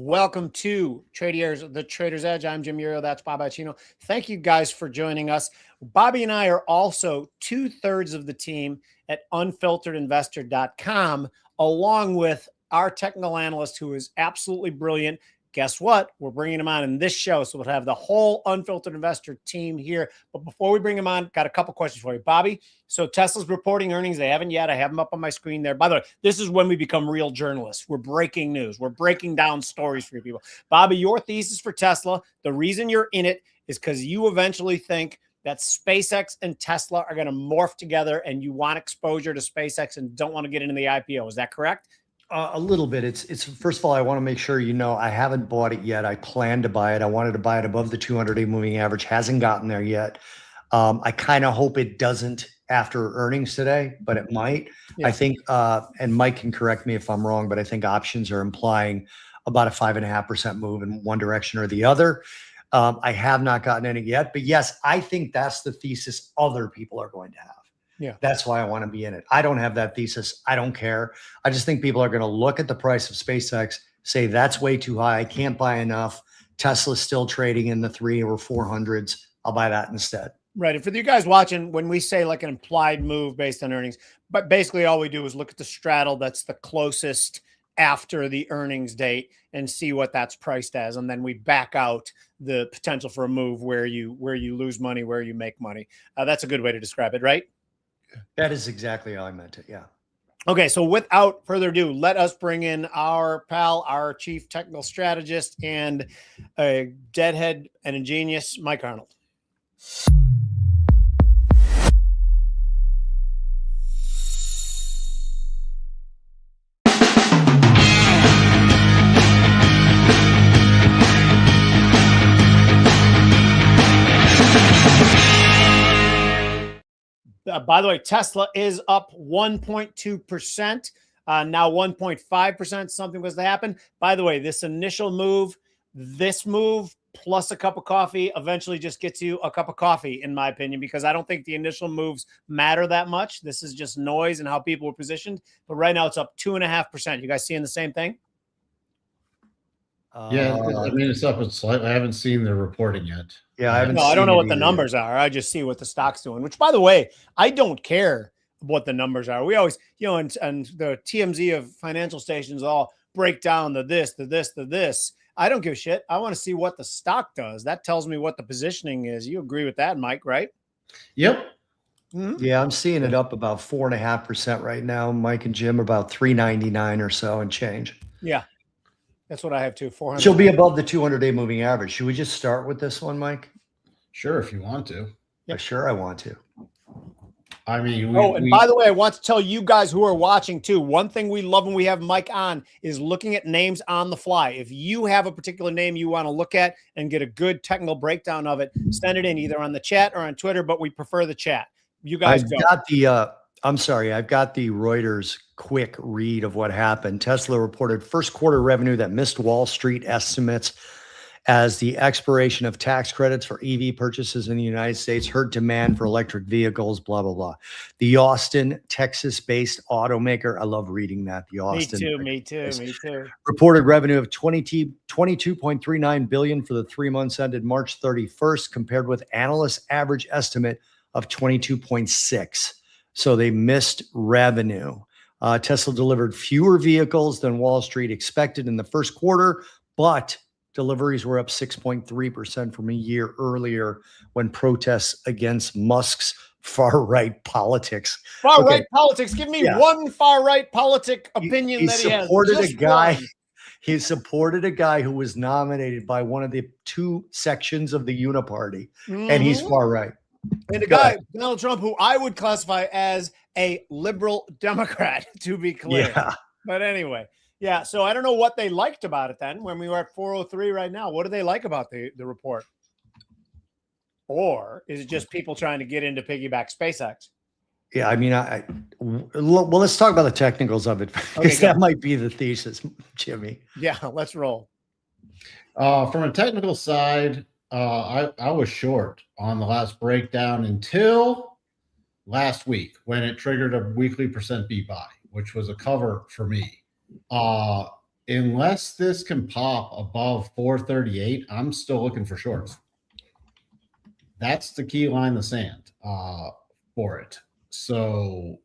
Welcome to Tradiers, the Trader's Edge. I'm Jim Iuorio. That's Bob Iaccino. Thank you guys for joining us. Bobby and I are also 2/3 of the team at unfilteredinvestor.com, along with our technical analyst who is absolutely brilliant. Guess what? We're bringing him on in this show. So we'll have the whole Unfiltered Investor team here. But before we bring him on, got a couple questions for you. Bobby, so Tesla's reporting earnings. They haven't yet. I have them up on my screen there. By the way, this is when we become real journalists. We're breaking news. We're breaking down stories for you people. Bobby, your thesis for Tesla, the reason you're in it is because you eventually think that SpaceX and Tesla are going to morph together and you want exposure to SpaceX and don't want to get into the IPO. Is that correct? A little bit. It's first of all, I want to make sure you know I haven't bought it yet. I plan to buy it. I wanted to buy it above the 200-day moving average. Hasn't gotten there yet. I kind of hope it doesn't after earnings today, but it might. Yeah. I think, and Mike can correct me if I'm wrong, but I think options are implying about a 5.5% move in one direction or the other. I have not gotten in it yet, but yes, I think that's the thesis other people are going to have. Yeah, that's why I want to be in it. I don't have that thesis. I don't care. I just think people are going to look at the price of SpaceX, say that's way too high. I can't buy enough. Tesla's still trading in the 300s or 400s. I'll buy that instead. Right. And for you guys watching, when we say like an implied move based on earnings, but basically all we do is look at the straddle that's the closest after the earnings date and see what that's priced as. And then we back out the potential for a move where you lose money, where you make money. That's a good way to describe it, right? That is exactly how I meant it. Yeah. Okay. So without further ado, let us bring in our pal, our chief technical strategist and a deadhead and a genius, Mike Arnold. By the way, Tesla is up 1.2%, now 1.5%. Something was to happen. By the way, this initial move, this move plus a cup of coffee eventually just gets you a cup of coffee, in my opinion, because I don't think the initial moves matter that much. This is just noise and how people were positioned. But right now it's up 2.5%. You guys seeing the same thing? Yeah, I mean, it's up slightly. I haven't seen the reporting yet. Yeah, I haven't. No, I don't know what the numbers are. I just see what the stock's doing. Which, by the way, I don't care what the numbers are. We always, and the TMZ of financial stations all break down the this, the this, the this. I don't give a shit. I want to see what the stock does. That tells me what the positioning is. You agree with that, Mike? Right? Yep. Mm-hmm. Yeah, I'm seeing it up about 4.5% right now. Mike and Jim about 399 or so and change. Yeah. That's what I have too. 400. She'll be above the 200-day moving average. Should we just start with this one, Mike? Sure, if you want to. Yeah, sure, I want to. I mean, by the way, I want to tell you guys who are watching too. One thing we love when we have Mike on is looking at names on the fly. If you have a particular name you want to look at and get a good technical breakdown of it, send it in either on the chat or on Twitter. But we prefer the chat. You guys go. I'm sorry, I've got the Reuters quick read of what happened. Tesla reported first quarter revenue that missed Wall Street estimates as the expiration of tax credits for EV purchases in the United States hurt demand for electric vehicles, blah, blah, blah. The Austin, Texas-based automaker, I love reading that, the Austin. Me too. Reported revenue of $22.39 billion for the 3 months ended March 31st, compared with analyst average estimate of 22.6. So they missed revenue. Tesla delivered fewer vehicles than Wall Street expected in the first quarter, but deliveries were up 6.3% from a year earlier when protests against Musk's far-right politics. Far-right politics. Give me one far-right politic opinion that he has. He supported a guy who was nominated by one of the two sections of the Uniparty, and he's far-right. And a guy, Donald Trump, who I would classify as a liberal Democrat, to be clear. Yeah. But anyway, yeah. So I don't know what they liked about it then when we were at 403 right now. What do they like about the report? Or is it just people trying to get into piggyback SpaceX? Yeah, I mean, well, let's talk about the technicals of it, because that might be the thesis, Jimmy. Yeah, let's roll. From a technical side, I was short on the last breakdown until last week when it triggered a weekly percent beat buy, which was a cover for me. unless this can pop above 438, I'm still looking for shorts. That's the key line in the sand for it. So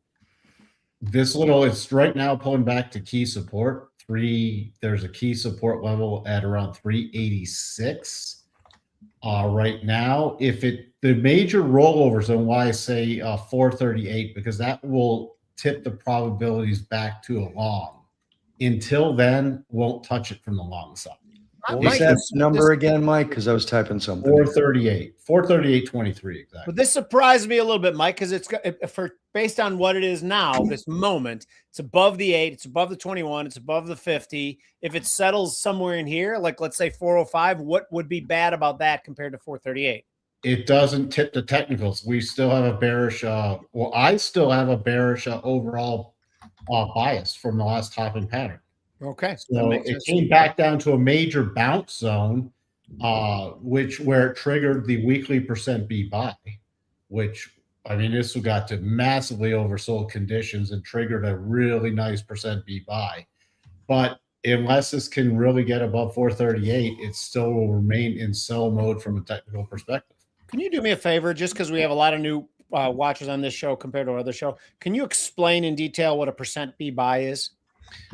it's right now pulling back to key support. There's a key support level at around 386 right now. The major rollover zone, why I say 438, because that will tip the probabilities back to a long. Until then, won't touch it from the long side. What was that number again, Mike? Because I was typing something. 438.23 exactly. But this surprised me a little bit, Mike, because based on what it is now, this moment, it's above the 8, it's above the 21, it's above the 50. If it settles somewhere in here, like let's say 405, what would be bad about that compared to 438? It doesn't tip the technicals. We still have a bearish. I still have a bearish overall bias from the last topping pattern. Okay, so it came back down to a major bounce zone, where it triggered the weekly percent B buy, which I mean this got to massively oversold conditions and triggered a really nice percent B buy. But unless this can really get above 438, it still will remain in sell mode from a technical perspective. Can you do me a favor, just because we have a lot of new watchers on this show compared to our other show? Can you explain in detail what a percent B buy is?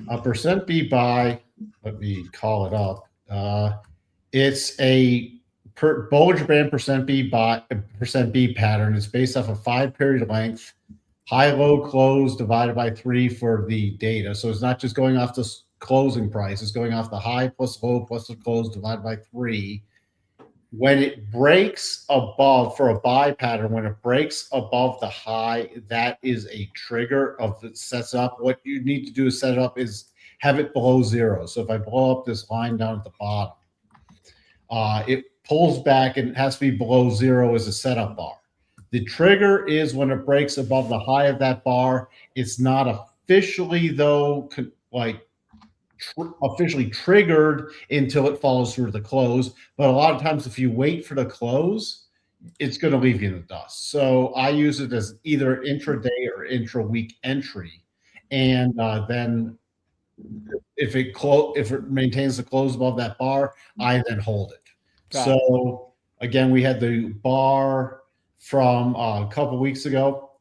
A percent B buy, let me call it up. It's a Bollinger Band percent B pattern. It's based off a 5-period length, high-low close divided by 3 for the data. So it's not just going off the closing price. It's going off the high plus low plus the close divided by 3. When it breaks above, for a buy pattern, when it breaks above the high, that is a trigger of it sets up. What you need to do is set it up is have it below 0. So if I blow up this line down at the bottom, it pulls back and it has to be below 0 as a setup bar. The trigger is when it breaks above the high of that bar. It's not officially, though, officially triggered until it follows through the close. But a lot of times, if you wait for the close, it's going to leave you in the dust. So I use it as either intraday or intra-week entry. And then if it maintains the close above that bar, I then hold it. Again, we had the bar from a couple weeks ago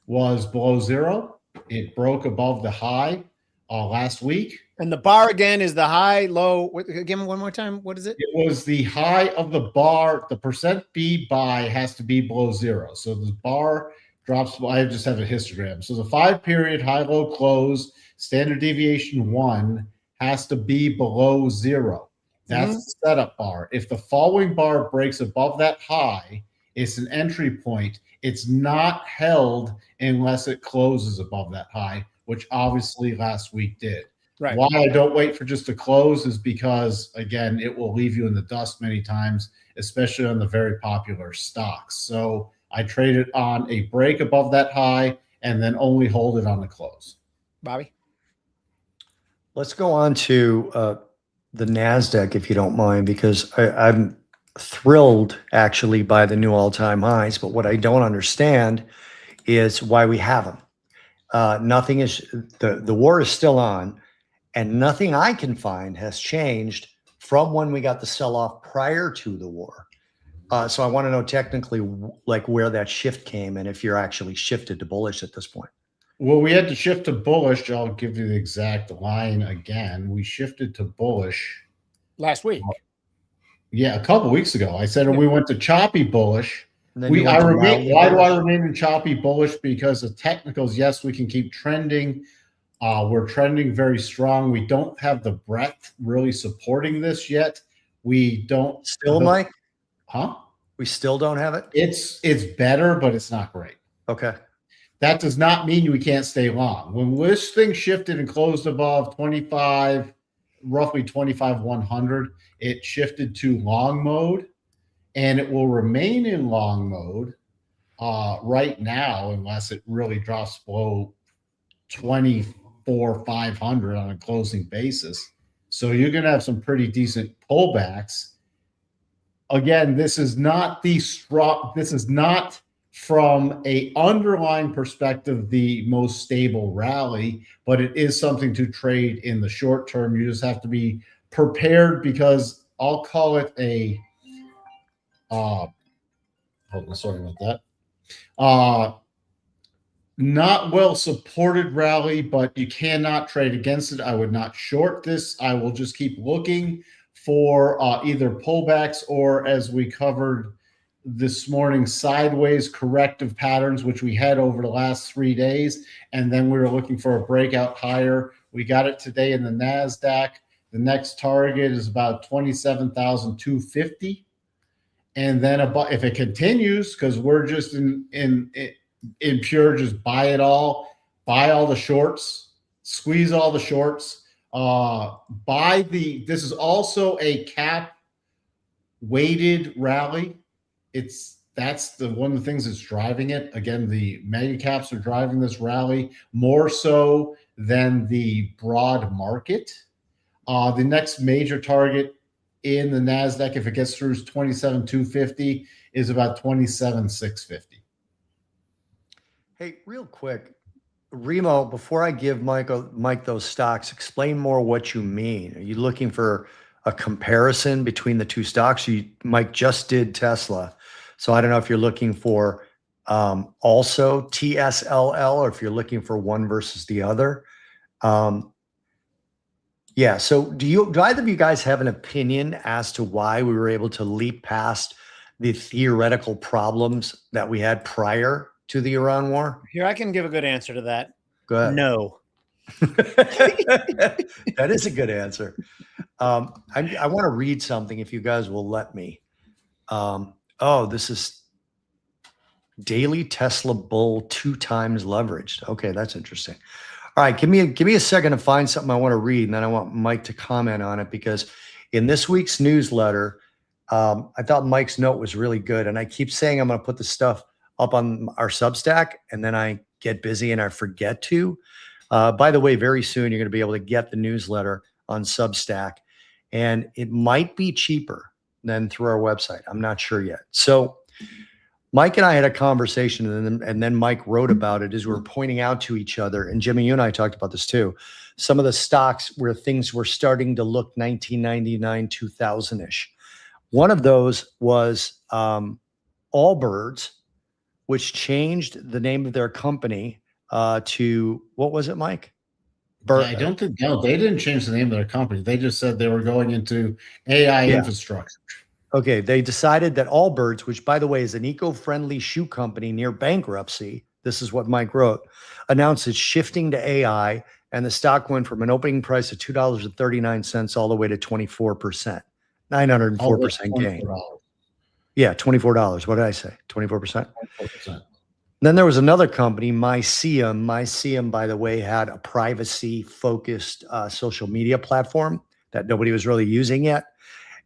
was below 0. It broke above the high last week. And the bar again is the high, low. Again, one more time. What is it? It was the high of the bar. The percent B buy has to be below 0. So the bar drops. I just have a histogram. So the 5-period high-low close, standard deviation 1 has to be below 0. That's the setup bar. If the following bar breaks above that high, it's an entry point. It's not held unless it closes above that high, which obviously last week did. Right. Why I don't wait for just a close is because, again, it will leave you in the dust many times, especially on the very popular stocks. So I trade it on a break above that high and then only hold it on the close. Bobby? Let's go on to the NASDAQ, if you don't mind, because I'm thrilled actually by the new all-time highs. But what I don't understand is why we have them. Nothing is, the war is still on. And nothing I can find has changed from when we got the sell-off prior to the war. So I want to know technically like where that shift came and if you're actually shifted to bullish at this point. Well, we had to shift to bullish. I'll give you the exact line again. We shifted to bullish last week. Yeah, a couple weeks ago. I said we went to choppy bullish. Why do I remain in choppy bullish? Because the technicals, yes, we can keep trending. We're trending very strong. We don't have the breadth really supporting this yet. We don't still, Mike? Huh? We still don't have it? It's better, but it's not great. Okay. That does not mean we can't stay long. When this thing shifted and closed above 25, roughly 25,100, it shifted to long mode, and it will remain in long mode right now unless it really drops below 24,500 on a closing basis. So you're going to have some pretty decent pullbacks. Again, this is not from a underlying perspective the most stable rally, but it is something to trade in the short term. You just have to be prepared, because I'll call it a sorry about that. Not well supported rally, but you cannot trade against it. I would not short this. I will just keep looking for either pullbacks or, as we covered this morning, sideways corrective patterns, which we had over the last 3 days. And then we were looking for a breakout higher. We got it today in the NASDAQ. The next target is about 27,250. And then if it continues, because we're just in pure just buy it all, buy all the shorts, squeeze all the shorts, this is also a cap weighted rally. That's one of the things that's driving it. Again, the mega caps are driving this rally more so than the broad market. The next major target in the NASDAQ, if it gets through, is 27,250, is about 27,650. Hey, real quick, Remo, before I give Mike those stocks, explain more what you mean. Are you looking for a comparison between the two stocks? Mike just did Tesla. So I don't know if you're looking for also TSLL, or if you're looking for one versus the other. Yeah. So do either of you guys have an opinion as to why we were able to leap past the theoretical problems that we had prior to the Iran war? Here, I can give a good answer to that. Go ahead. No. That is a good answer. I want to read something, if you guys will let me. This is daily Tesla bull 2 times leveraged. Okay, that's interesting. All right, give me a second to find something I want to read, and then I want Mike to comment on it, because in this week's newsletter, I thought Mike's note was really good, and I keep saying I'm going to put the stuff up on our Substack, and then I get busy and I forget to. By the way, very soon you're going to be able to get the newsletter on Substack, and it might be cheaper than through our website. I'm not sure yet. So Mike and I had a conversation, and then Mike wrote about it as we were pointing out to each other. And Jimmy, you and I talked about this too. Some of the stocks where things were starting to look 1999, 2000-ish. One of those was Allbirds, which changed the name of their company to, what was it, Mike? I don't think, no, they didn't change the name of their company. They just said they were going into AI infrastructure. Okay, they decided that Allbirds, which, by the way, is an eco-friendly shoe company near bankruptcy, this is what Mike wrote, announced it's shifting to AI, and the stock went from an opening price of $2.39 all the way to 24%, 904% gain. Yeah, $24. What did I say? 24%? 24%. Then there was another company, Mycium. Mycium, by the way, had a privacy-focused social media platform that nobody was really using yet.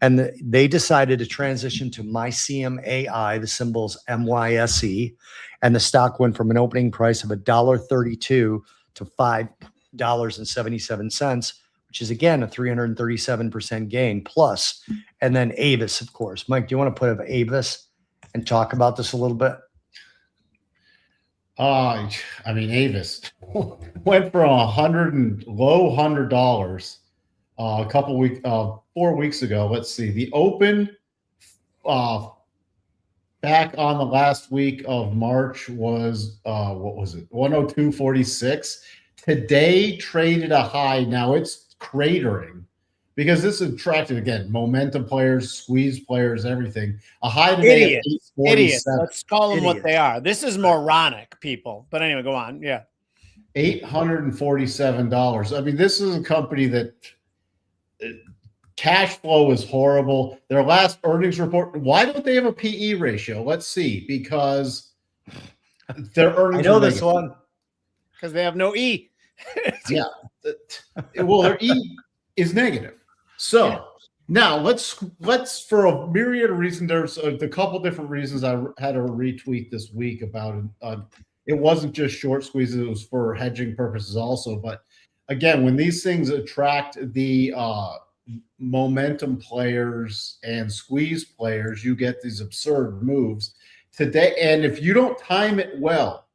And they decided to transition to Mycium AI, the symbol's MYSE, and the stock went from an opening price of $1.32 to $5.77, which is, again, a 337% gain plus. And then Avis, of course. Mike, do you want to put up Avis and talk about this a little bit? I mean, Avis went from low $100 a couple weeks, 4 weeks ago. Let's see, the open back on the last week of March was what was it? 102.46. Today traded a high. Now it's cratering because this attracted, again, momentum players, squeeze players, everything. A high today. Idiots. Let's call them what they are. This is moronic, people. But anyway, go on. Yeah. $847. I mean, this is a company that cash flow is horrible. Their last earnings report, why don't they have a PE ratio? Let's see, because their earnings. I know this one. Because they have no E. Yeah. Well, their E is negative. So now let's for a myriad of reasons, there's a couple different reasons I had a retweet this week about it. It wasn't just short squeezes, it was for hedging purposes also. But again, when these things attract the momentum players and squeeze players, you get these absurd moves. today, and if you don't time it well,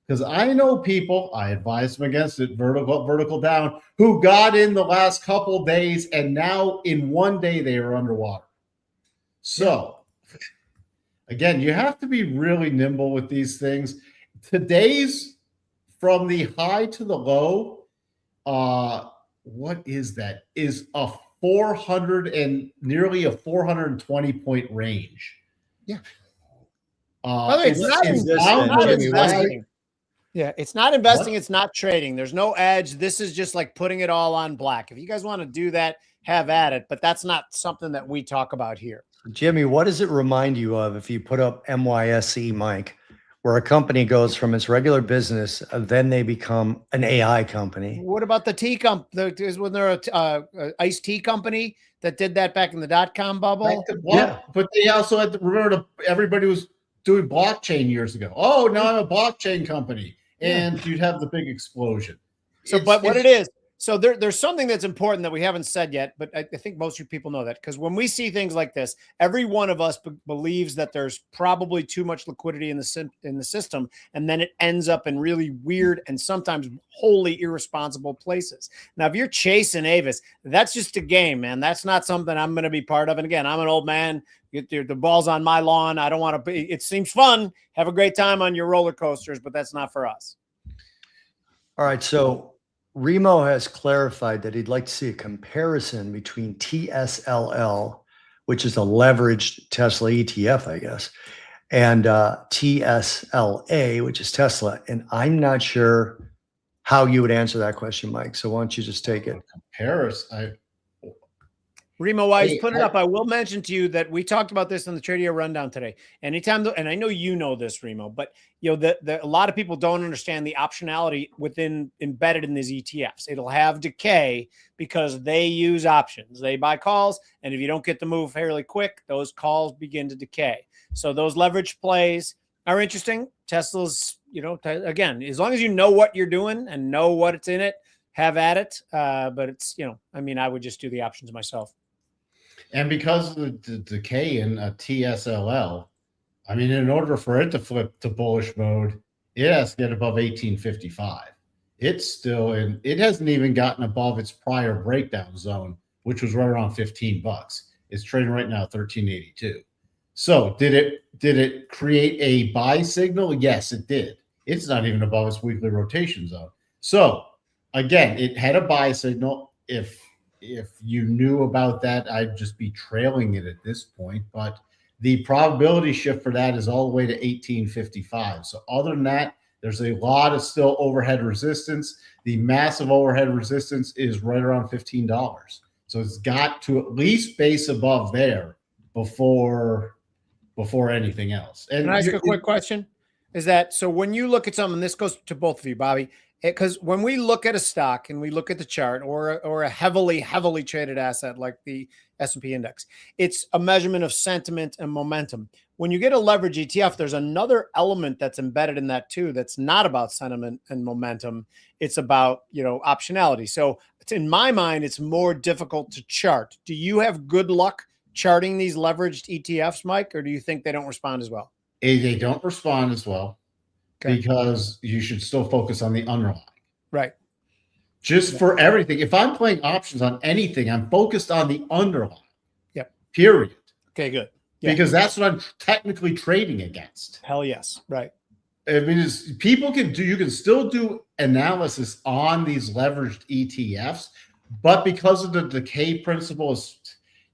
because I know people, I advise them against it, vertical down, who got in the last couple days, and now in one day they are underwater. So, again, you have to be really nimble with these things. Today's from the high to the low, what is that? Is a 400 and nearly a 420 point range. Yeah. By the way, it's not investing. Yeah, it's not investing. It's not trading. There's no edge. This is just like putting it all on black. If you guys want to do that, have at it. But that's not something that we talk about here. Jimmy, what does it remind you of if you put up MYSE, Mike, where a company goes from its regular business, then they become an AI company? What about the tea company? When they're a iced tea company that did that back in the .com bubble? Yeah, but they also had to remember everybody was doing blockchain years ago. Oh, now I'm a blockchain company. And you'd have the big explosion. So, but what it is, so there's something that's important that we haven't said yet, but I think most of you people know that, because when we see things like this, every one of us believes that there's probably too much liquidity in the system, and then it ends up in really weird and sometimes wholly irresponsible places. Now, if you're chasing Avis, that's just a game, man. That's not something I'm going to be part of. And again, I'm an old man. The ball's on my lawn. I don't want to be. It seems fun. Have a great time on your roller coasters, but that's not for us. All right. So Remo has clarified that he'd like to see a comparison between TSLL, which is a leveraged Tesla ETF, I guess, and TSLA, which is Tesla. And I'm not sure how you would answer that question, Mike. So why don't you just take it? Comparison. Remo, while he's putting it up, I will mention to you that we talked about this on the Tradio Rundown today. Anytime, and I know you know this, Remo, but you know a lot of people don't understand the optionality embedded in these ETFs. It'll have decay because they use options. They buy calls, and if you don't get the move fairly quick, those calls begin to decay. So those leverage plays are interesting. Tesla's, again, as long as you know what you're doing and know what it's in it, have at it. But it's, I would just do the options myself. And because of the decay in a TSLL, in order for it to flip to bullish mode, it has to get above 1855. It's still in, it hasn't even gotten above its prior breakdown zone, which was right around $15. It's trading right now 1382. So did it create a buy signal? Yes, it did. It's not even above its weekly rotation zone. So again, it had a buy signal. If you knew about that, I'd just be trailing it at this point. But the probability shift for that is all the way to 1855. So other than that, there's a lot of still overhead resistance. The massive overhead resistance is right around $15. So it's got to at least base above there before anything else. And can I ask a quick question? Is that, so when you look at something, this goes to both of you, Bobby, because when we look at a stock and we look at the chart or a heavily traded asset like the S&P index, it's a measurement of sentiment and momentum. When you get a leverage ETF, there's another element that's embedded in that too. That's not about sentiment and momentum. It's about, optionality. So it's, in my mind, it's more difficult to chart. Do you have good luck charting these leveraged ETFs, Mike, or do you think they don't respond as well? They don't respond as well. Okay. Because you should still focus on the underlying. Right. Just for everything. If I'm playing options on anything, I'm focused on the underlying. Yep. Period. Okay, good. Yeah. Because that's what I'm technically trading against. Hell yes. Right. You can still do analysis on these leveraged ETFs, but because of the decay principle,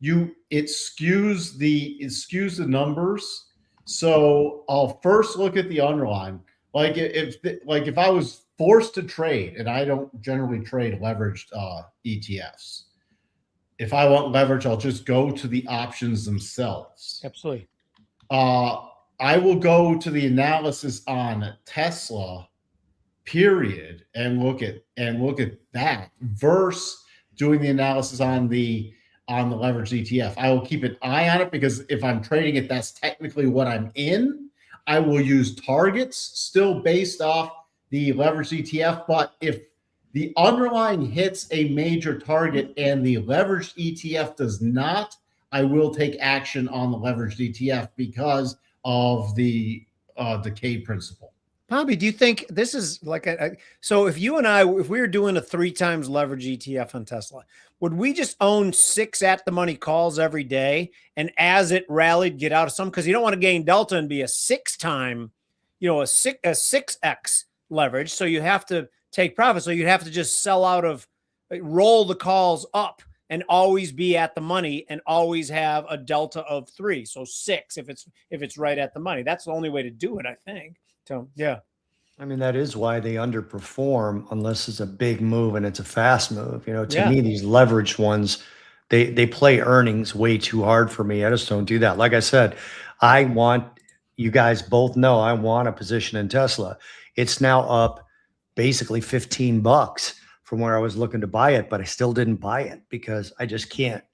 it skews the numbers. So I'll first look at the underlying. Like if I was forced to trade, and I don't generally trade leveraged ETFs. If I want leverage, I'll just go to the options themselves. Absolutely. I will go to the analysis on Tesla, period, and look at that versus doing the analysis on the leveraged ETF. I will keep an eye on it because if I'm trading it, that's technically what I'm in. I will use targets still based off the leveraged ETF. But if the underlying hits a major target and the leveraged ETF does not, I will take action on the leveraged ETF because of the decay principle. Bobby, do you think this is like so if you and I, if we were doing a 3x leverage ETF on Tesla, would we just own 6 at the money calls every day? And as it rallied, get out of some, because you don't want to gain delta and be a 6x, a 6x leverage. So you have to take profit. So you'd have to just sell out of, roll the calls up and always be at the money and always have a delta of 3. So 6 if it's right at the money. That's the only way to do it, I think. So, yeah. I mean, that is why they underperform unless it's a big move and it's a fast move. To me, these leveraged ones, they play earnings way too hard for me. I just don't do that. Like I said, you guys both know I want a position in Tesla. It's now up basically $15 from where I was looking to buy it, but I still didn't buy it because I can't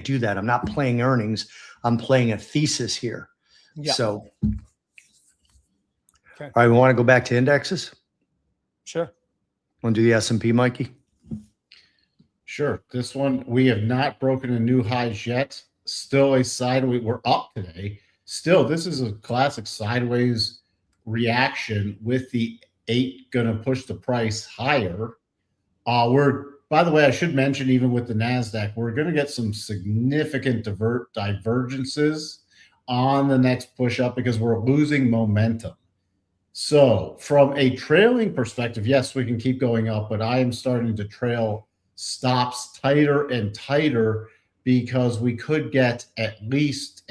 do that. I'm not playing earnings. I'm playing a thesis here. Yeah. So. Okay. All right, we want to go back to indexes? Sure. Want to do the S&P, Mikey? Sure. This one, we have not broken a new highs yet. Still a sideways. We're up today. Still, this is a classic sideways reaction with the 8 going to push the price higher. By the way, I should mention, even with the NASDAQ, we're going to get some significant divergences on the next push up because we're losing momentum. So from a trailing perspective, yes, we can keep going up, but I am starting to trail stops tighter and tighter because we could get at least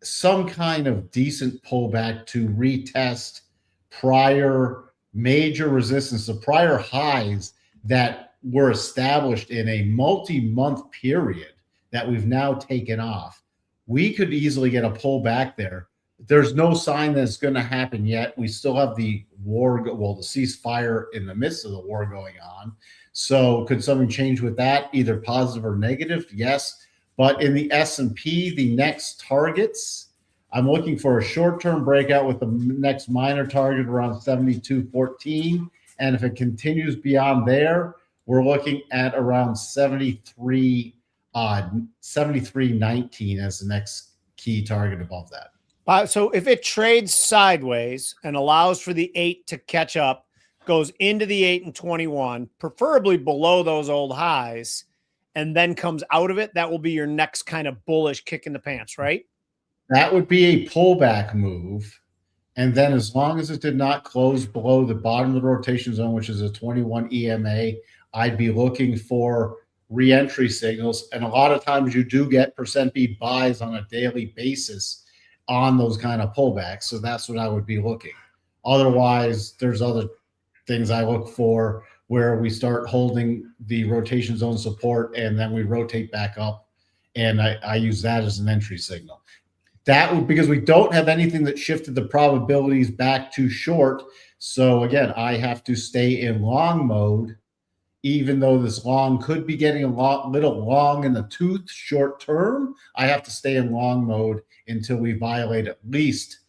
some kind of decent pullback to retest prior major resistance, the prior highs that were established in a multi-month period that we've now taken off. We could easily get a pullback there. There's no sign that it's going to happen yet. We still have the war, the ceasefire in the midst of the war going on. So could something change with that, either positive or negative? Yes. But in the S&P, the next targets, I'm looking for a short-term breakout with the next minor target around 72.14. And if it continues beyond there, we're looking at around 73.19 as the next key target above that. So if it trades sideways and allows for the 8 to catch up, goes into the 8 and 21, preferably below those old highs, and then comes out of it, that will be your next kind of bullish kick in the pants, right? That would be a pullback move. And then as long as it did not close below the bottom of the rotation zone, which is a 21 EMA, I'd be looking for re-entry signals. And a lot of times you do get percent B buys on a daily basis on those kind of pullbacks. So that's what I would be looking. Otherwise, there's other things I look for where we start holding the rotation zone support and then we rotate back up. And I use that as an entry signal. That would, because we don't have anything that shifted the probabilities back to short. So again, I have to stay in long mode, even though this long could be getting a little long in the tooth short term. I have to stay in long mode until we violate at least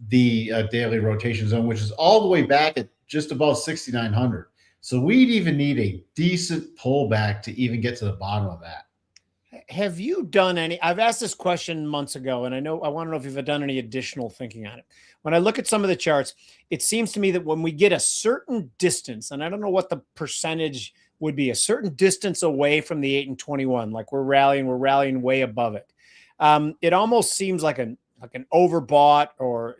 the daily rotation zone, which is all the way back at just above 6,900. So we'd even need a decent pullback to even get to the bottom of that. Have you done any? I've asked this question months ago, and I want to know if you've done any additional thinking on it. When I look at some of the charts, it seems to me that when we get a certain distance, and I don't know what the percentage would be, a certain distance away from the 8 and 21, like we're rallying way above it. It almost seems like an overbought or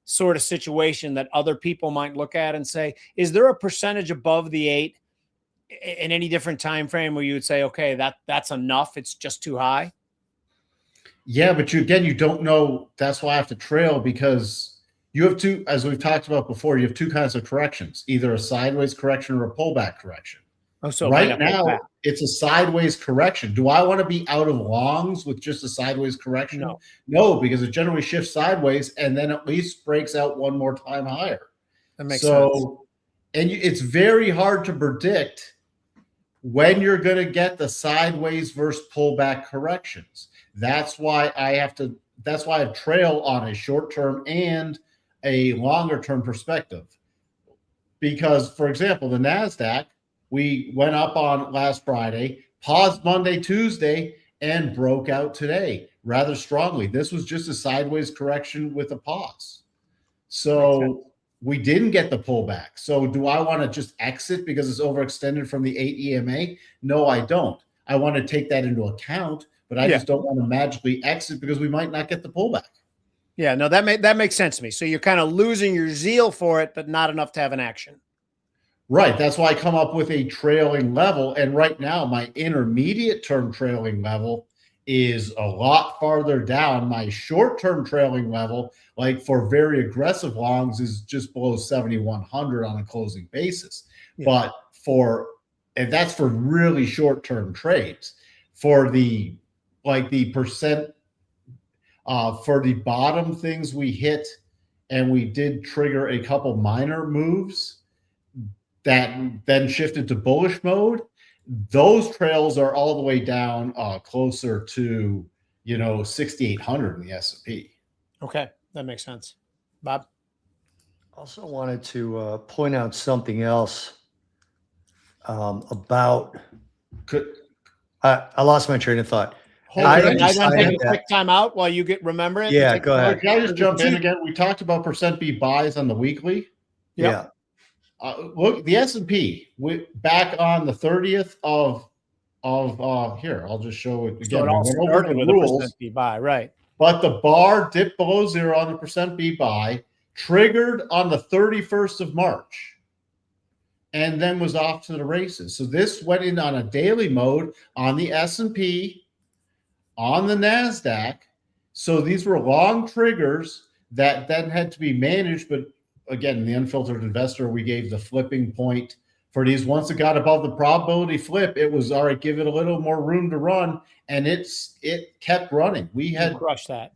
sort of situation that other people might look at and say, is there a percentage above the 8 in any different time frame where you would say, okay, that's enough, it's just too high? Yeah, but you don't know. That's why I have to trail, because you have two, as we've talked about before, you have two kinds of corrections, either a sideways correction or a pullback correction. Oh, so right now it's a sideways correction. Do I want to be out of longs with just a sideways correction? No, because it generally shifts sideways and then at least breaks out one more time higher. That makes sense. And it's very hard to predict when you're going to get the sideways versus pullback corrections. That's why I trail on a short-term and a longer-term perspective. Because, for example, the NASDAQ, we went up on last Friday, paused Monday, Tuesday, and broke out today. rather strongly. This was just a sideways correction with a pause. So we didn't get the pullback. So do I want to just exit because it's overextended from the 8 EMA? No, I don't. I want to take that into account, but I just don't want to magically exit because we might not get the pullback. Yeah, no, that makes sense to me. So you're kind of losing your zeal for it, but not enough to have an action. Right. That's why I come up with a trailing level. And right now, my intermediate term trailing level is a lot farther down. My short-term trailing level, like for very aggressive longs, is just below 7,100 on a closing basis. Yeah. And that's for really short-term trades. For the percent, for the bottom things we hit, and we did trigger a couple minor moves that then shifted to bullish mode. Those trails are all the way down closer to 6,800 in the S&P. Okay, that makes sense. Bob? Also wanted to point out something else about. I lost my train of thought. I take a quick time out while you remember it. Yeah, go ahead. Can I just jump in again? We talked about percent B buys on the weekly. Yep. Yeah. Look, the S&P back on the 30th of here. I'll just show it again. So it all started with a percent B buy, right? But the bar dipped below zero on the percent B buy, triggered on the 31st of March, and then was off to the races. So this went in on a daily mode on the S&P, on the NASDAQ. So these were long triggers that then had to be managed. But again, the unfiltered investor, we gave the flipping point for these. Once it got above the probability flip, it was all right, give it a little more room to run. And it kept running. You crushed that.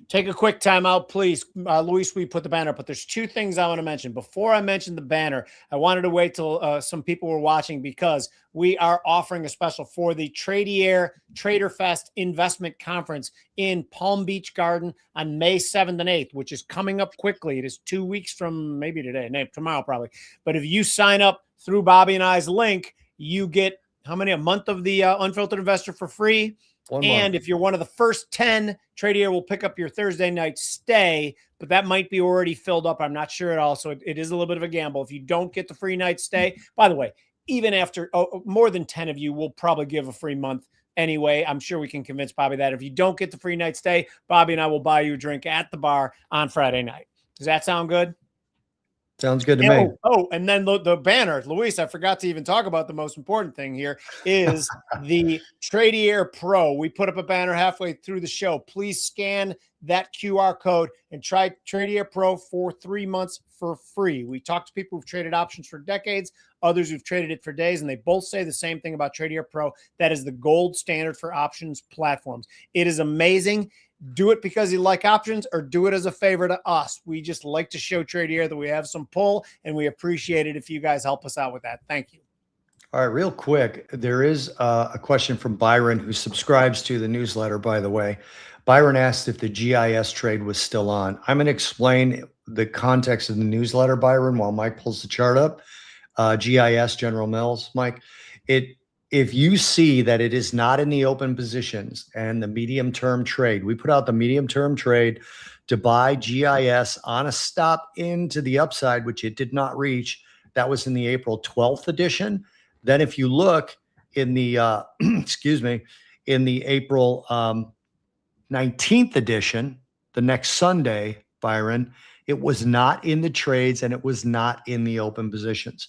Take a quick time out, please. Luis, we put the banner up, but there's two things I want to mention. Before I mention the banner, I wanted to wait till some people were watching, because we are offering a special for the Tradier Trader Fest Investment Conference in Palm Beach Garden on May 7th and 8th, which is coming up quickly. It is 2 weeks from maybe today, tomorrow probably. But if you sign up through Bobby and I's link, you get a month of the Unfiltered Investor for free. And if you're one of the first 10, Tradier will pick up your Thursday night stay, but that might be already filled up. I'm not sure at all. So it is a little bit of a gamble. If you don't get the free night stay, by the way, even after more than 10 of you, will probably give a free month anyway. I'm sure we can convince Bobby that if you don't get the free night stay, Bobby and I will buy you a drink at the bar on Friday night. Does that sound good? Sounds good to me. And then the banner, Luis, I forgot to even talk about the most important thing here is the Tradier Pro. We put up a banner halfway through the show. Please scan that QR code and try Tradier Pro for 3 months for free. We talked to people who've traded options for decades, others who've traded it for days, and they both say the same thing about Tradier Pro. That is the gold standard for options platforms. It is amazing. Do it because you like options, or do it as a favor to us. We just like to show Tradier that we have some pull, and we appreciate it if you guys help us out with that. Thank you. All right, real quick, there is a question from Byron, who subscribes to the newsletter, by the way. Byron asked if the GIS trade was still on. I'm going to explain the context of the newsletter, Byron, while Mike pulls the chart up. GIS, General Mills, Mike. If you see that it is not in the open positions and the medium-term trade, we put out the medium-term trade to buy GIS on a stop into the upside, which it did not reach. That was in the April 12th edition. Then if you look in the, in the April 19th edition, the next Sunday, Byron, it was not in the trades and it was not in the open positions.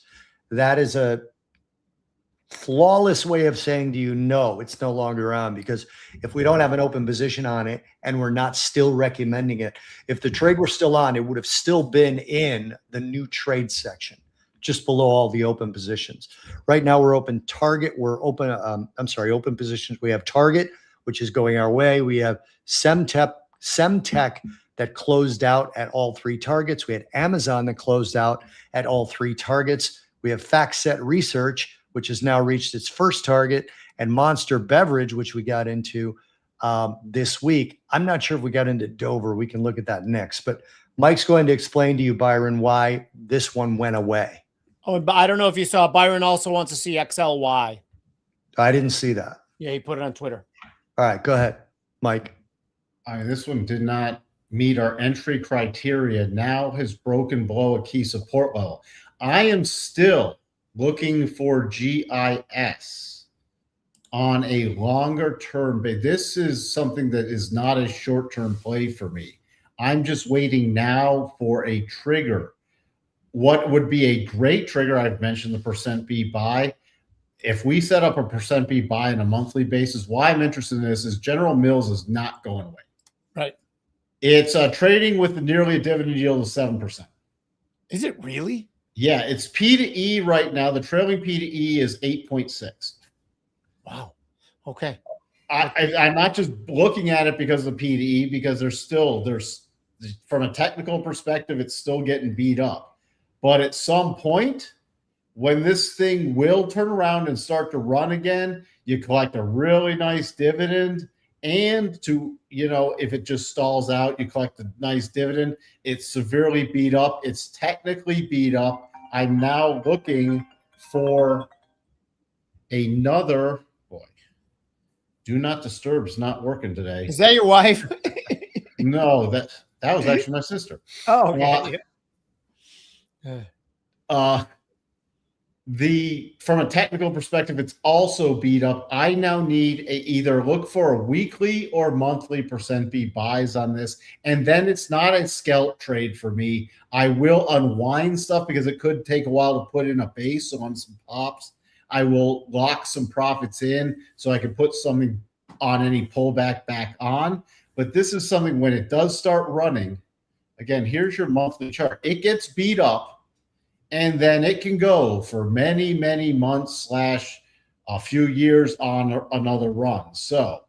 That is a flawless way of saying to you, no, it's no longer on, because if we don't have an open position on it and we're not still recommending it, if the trade were still on, it would have still been in the new trade section, just below all the open positions. Right now we're open target. We're open, open positions. We have target, which is going our way. We have Semtech that closed out at all three targets. We had Amazon that closed out at all three targets. We have FactSet Research, which has now reached its first target, and Monster Beverage, which we got into this week. I'm not sure if we got into Dover. We can look at that next. But Mike's going to explain to you, Byron, why this one went away. Oh, but I don't know if you saw, Byron also wants to see XLY. I didn't see that. Yeah, he put it on Twitter. All right, go ahead. Mike. This one did not meet our entry criteria, now has broken below a key support level. I am still looking for GIS on a longer term, but this is something that is not a short-term play for me. I'm just waiting now for a trigger. What would be a great trigger? I've mentioned the percent B buy. If we set up a percent B buy on a monthly basis, why I'm interested in this is General Mills is not going away. Right. It's trading with nearly a dividend yield of 7%. Is it really? Yeah, it's P to E right now. The trailing P to E is 8.6. Wow. Okay. I'm not just looking at it because of P to E, because there's from a technical perspective, it's still getting beat up. But at some point, when this thing will turn around and start to run again, you collect a really nice dividend. And if it just stalls out, you collect a nice dividend. It's severely beat up. It's technically beat up. I'm now looking for another. Boy, do not disturb is not working today. Is that your wife? No, that was actually my sister. Oh, okay. From a technical perspective, it's also beat up. I now need either look for a weekly or monthly percent B buys on this. And then it's not a scalp trade for me. I will unwind stuff because it could take a while to put in a base on some pops. I will lock some profits in so I can put something on any pullback back on. But this is something when it does start running, again, here's your monthly chart. It gets beat up. And then it can go for many, many months / a few years on another run. So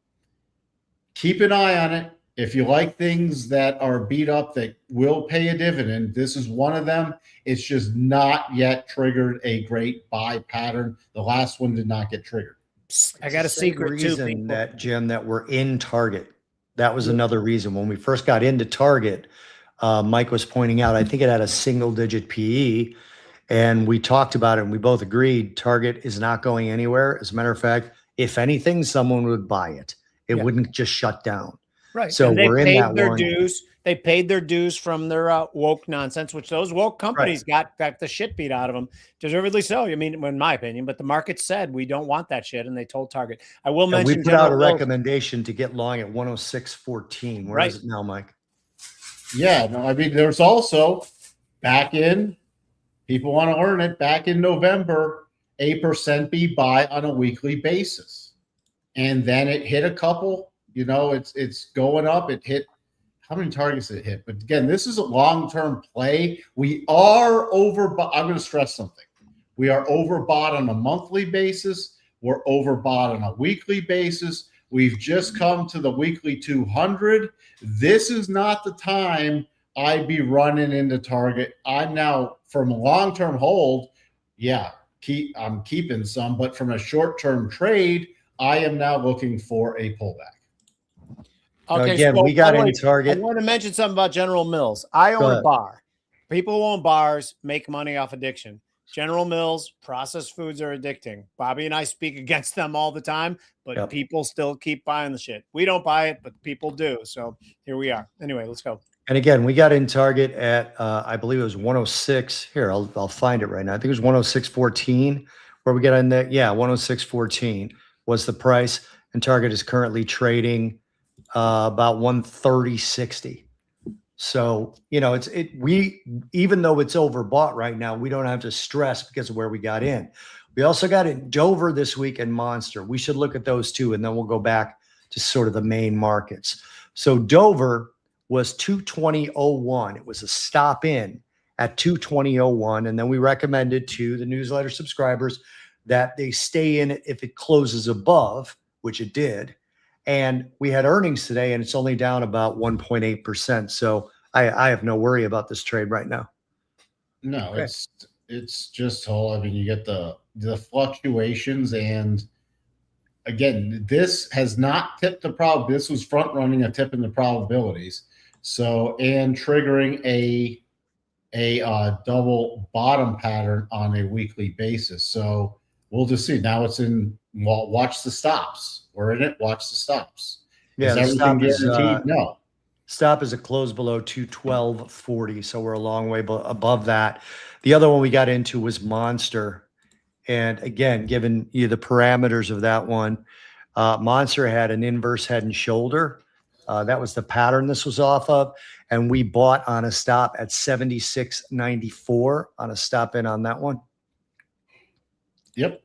keep an eye on it. If you like things that are beat up that will pay a dividend, this is one of them. It's just not yet triggered a great buy pattern. The last one did not get triggered. I got a secret too, people. That, Jim, that we're in Target. That was another reason. When we first got into Target, Mike was pointing out, I think it had a single-digit PE. And we talked about it and we both agreed Target is not going anywhere. As a matter of fact, if anything, someone would buy it. It wouldn't just shut down. Right. So and they we're paid in that their one. dues. They paid their dues from their woke nonsense, which those woke companies got the shit beat out of them. Deservedly so. I mean, in my opinion, but the market said we don't want that shit. And they told Target. I will mention we put out a recommendation to get long at 106.14. Where is it now, Mike? Yeah, no, I mean, there's also back in. People want to earn it. Back in November, a percent B buy on a weekly basis. And then it hit a couple, it's going up. It hit, how many targets did it hit? But again, this is a long-term play. We are overbought. I'm going to stress something. We are overbought on a monthly basis. We're overbought on a weekly basis. We've just come to the weekly 200. This is not the time I'd be running into Target. I'm now from a long-term hold. Yeah, I'm keeping some, but from a short-term trade, I am now looking for a pullback. Okay, again, so we got in Target. I want to mention something about General Mills. I own a bar. People who own bars make money off addiction. General Mills, processed foods are addicting. Bobby and I speak against them all the time, but people still keep buying the shit. We don't buy it, but people do. So here we are. Anyway, let's go. And again, we got in Target at, I believe it was 106. Here, I'll find it right now. I think it was 106.14 where we got in there. Yeah, 106.14 was the price. And Target is currently trading about 130.60. So, even though it's overbought right now, we don't have to stress because of where we got in. We also got in Dover this week and Monster. We should look at those two, and then we'll go back to sort of the main markets. So Dover was 220.01. It was a stop in at 220.01. And then we recommended to the newsletter subscribers that they stay in it if it closes above, which it did. And we had earnings today and it's only down about 1.8%. So I have no worry about this trade right now. No, okay. It's just whole. I mean, you get the fluctuations, and again, this has not tipped the problem. This was front running a tip in the probabilities. So, and triggering a double bottom pattern on a weekly basis. So we'll just see. Now it's in, watch the stops. We're in it, watch the stops. Yeah, Is the everything stop is guaranteed? No. stop is a close below 212.40, so we're a long way above that. The other one we got into was Monster, and again, given you the parameters of that one, Monster had an inverse head and shoulder. That was the pattern this was off of, and we bought on a stop at 76.94 on a stop in on that one. Yep.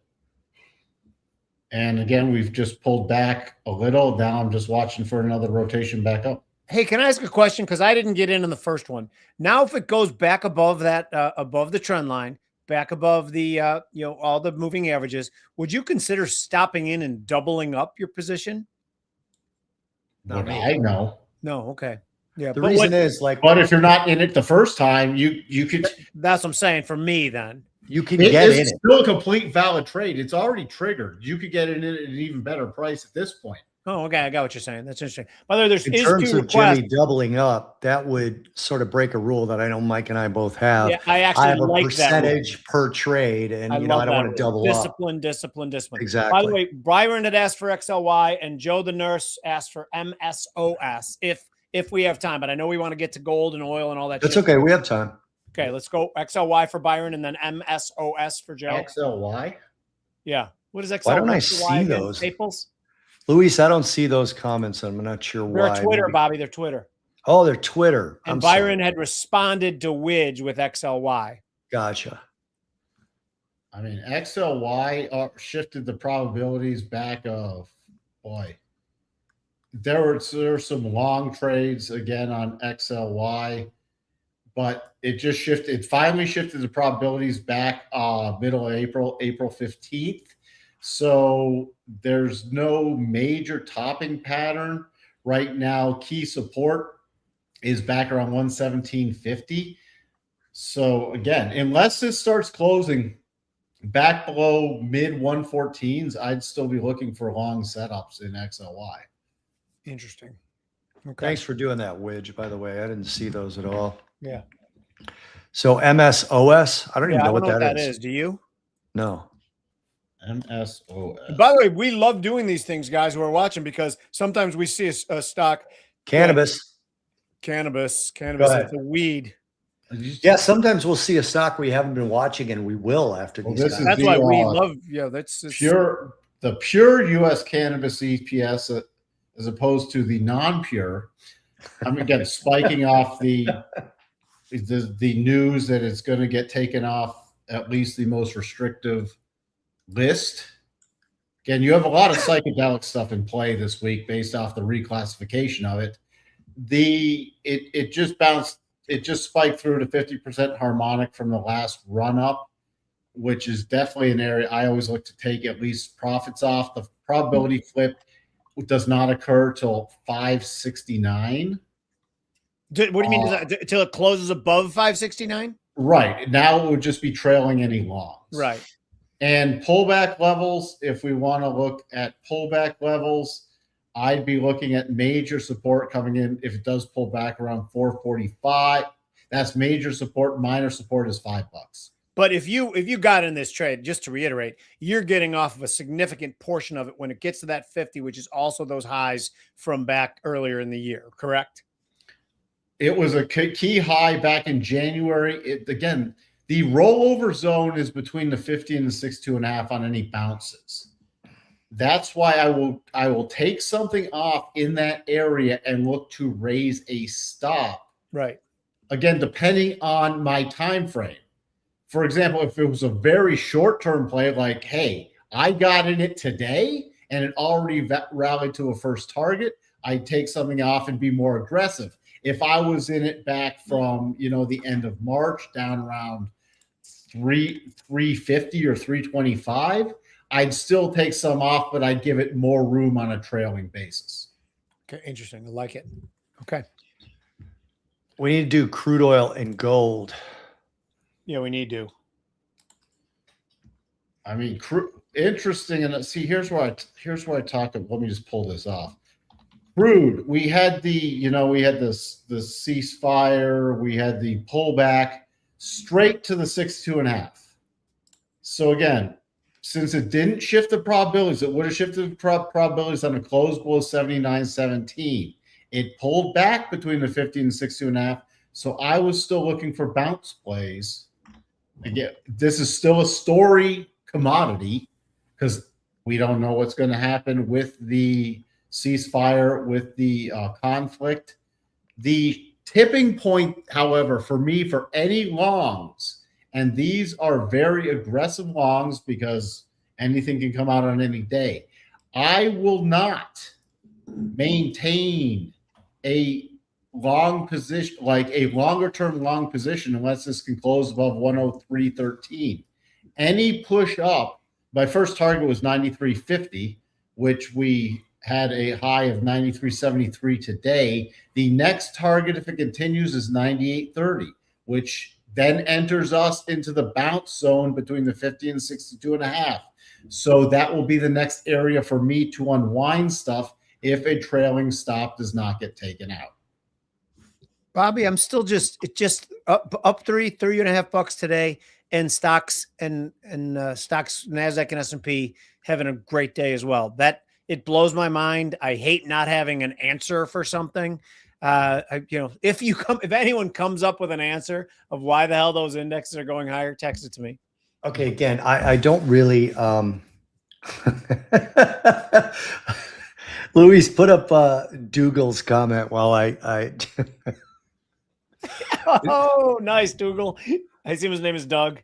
And again, we've just pulled back a little. Now I'm just watching for another rotation back up. Hey, can I ask a question? Because I didn't get in the first one. Now, if it goes back above that, above the trend line, back above the, all the moving averages, would you consider stopping in and doubling up your position? Would I know? No. Okay. Yeah. The reason is like, But if you're not in it the first time, you could. That's what I'm saying for me then. you can get in It's it. still a complete valid trade. It's already triggered. You could get it in at an even better price at this point. Oh, okay. I got what you're saying. That's interesting. By the way, there's In is terms two of requests. Jimmy doubling up, that would sort of break a rule that I know Mike and I both have. Yeah, I I actually have a like that rule. percentage per trade, and I I love don't that want to rule. double up. Discipline. By Exactly. the way, Byron had asked for XLY, and Joe the nurse asked for MSOS. If we have time, but I know we want to get to gold and oil and all that. That's shit. okay. We have time. Okay, let's go XLY for Byron and then MSOS for Joe. XLY? Yeah. What is XLY? Why don't I XLY see again? those? Staples? Luis, I don't see those comments. I'm not sure They're why. Twitter, Bobby. They're Twitter. Oh, they're Twitter. And I'm Byron sorry. had responded to Widge with XLY. Gotcha. I mean, XLY shifted the probabilities back of, boy. There were some long trades again on XLY, but it just shifted. It finally shifted the probabilities back middle of April 15th. So there's no major topping pattern right now. Key support is back around 117.50. So again, unless this starts closing back below mid 114s, I'd still be looking for long setups in XLY. Interesting. Okay. Thanks for doing that, Widge, by the way. I didn't see those at all. Yeah. So MSOS, I don't even know what that is. Do you? No. MSOS. By the way, we love doing these things, guys, who are watching, because sometimes we see a stock. Cannabis. Cannabis. Go ahead. It's a weed. Yeah, sometimes we'll see a stock we haven't been watching, and we will after these this guys. is That's why we love. Yeah, that's the pure U.S. cannabis EPS as opposed to the non-pure. I'm again spiking off the news that it's going to get taken off at least the most restrictive list. Again, you have a lot of psychedelic stuff in play this week based off the reclassification of it. It just bounced. It just spiked through to 50% harmonic from the last run up, which is definitely an area I always look to take at least profits off. The probability flip does not occur till 569. What do you mean? Until it closes above 569? Right. Now it would just be trailing any longs. Right. And pullback levels, if we want to look at pullback levels, I'd be looking at major support coming in. If it does pull back around 445, that's major support. Minor support is $5. But if you got in this trade, just to reiterate, you're getting off of a significant portion of it when it gets to that 50, which is also those highs from back earlier in the year, correct? It was a key high back in January. Again, the rollover zone is between the 50 and the 62.5 on any bounces. That's why I will take something off in that area and look to raise a stop. Right. Again, depending on my time frame. For example, if it was a very short-term play, like, hey, I got in it today and it already rallied to a first target, I'd take something off and be more aggressive. If I was in it back from, the end of March down around 350 or 325, I'd still take some off, but I'd give it more room on a trailing basis. Okay, interesting. I like it. Okay. We need to do crude oil and gold. Yeah, we need to. I mean, interesting. And see, here's where I talk. Let me just pull this off. Crude. We had the ceasefire. We had the pullback straight to the 62.5. So again, since it didn't shift the probabilities, it would have shifted the probabilities on a close below 79.17. It pulled back between the 50 and 62.5. So I was still looking for bounce plays. Again, this is still a story commodity because we don't know what's going to happen with the ceasefire, with the conflict. The tipping point, however, for me, for any longs, and these are very aggressive longs because anything can come out on any day. I will not maintain a long position, like a longer term long position, unless this can close above 103.13. Any push up, my first target was 93.50, which we had a high of 93.73 today. The next target, if it continues, is 98.30, which then enters us into the bounce zone between the 50 and 62.5. So that will be the next area for me to unwind stuff if a trailing stop does not get taken out. Bobby, I'm still just up 3.5 bucks today, and stocks and stocks, Nasdaq and S&P having a great day as well. That it blows my mind. I hate not having an answer for something. If anyone comes up with an answer of why the hell those indexes are going higher, text it to me. Okay, again, I don't really Louise, put up Dougal's comment while I Oh, nice, Dougal. I assume his name is Doug.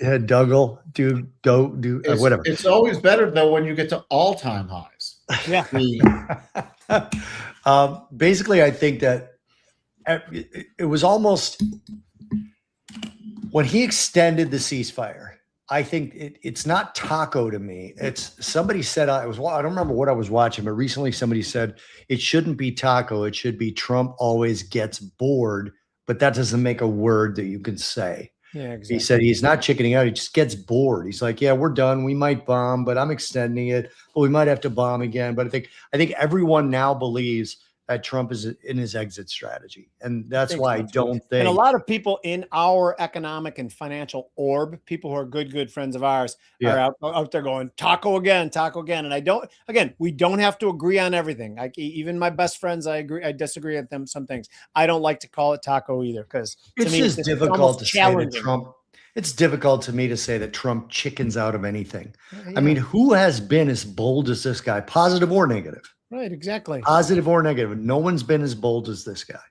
yeah, Dougal, whatever. It's always better though when you get to all-time highs. Yeah. Basically, I think that it was almost when he extended the ceasefire. I think it's not taco to me. It's somebody said I don't remember what I was watching, but recently somebody said it shouldn't be taco. It should be Trump always gets bored, but that doesn't make a word that you can say. Yeah, exactly. He said he's not chickening out. He just gets bored. He's like, yeah, we're done. We might bomb, but I'm extending it. But we might have to bomb again. But I think everyone now believes that Trump is in his exit strategy. And that's why I don't think. And a lot of people in our economic and financial orb, people who are good friends of ours, are out there going, taco again. And we don't have to agree on everything. Like even my best friends, I disagree with them some things. I don't like to call it taco either because it's just difficult to say that Trump. It's difficult to me to say that Trump chickens out of anything. Yeah. I mean, who has been as bold as this guy, positive or negative? Right, exactly. Positive or negative. No one's been as bold as this guy.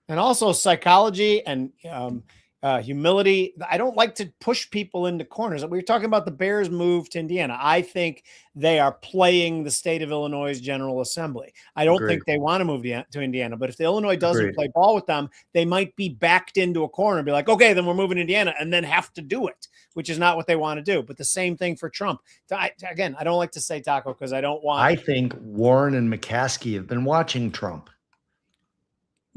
And also psychology and humility. I don't like to push people into corners. We were talking about the Bears move to Indiana. I think they are playing the state of Illinois' General Assembly. I don't think they want to move to Indiana. But if the Illinois doesn't play ball with them, they might be backed into a corner and be like, okay, then we're moving to Indiana, and then have to do it, which is not what they want to do. But the same thing for Trump. I don't like to say taco because I don't want. I think Warren and McCaskey have been watching Trump.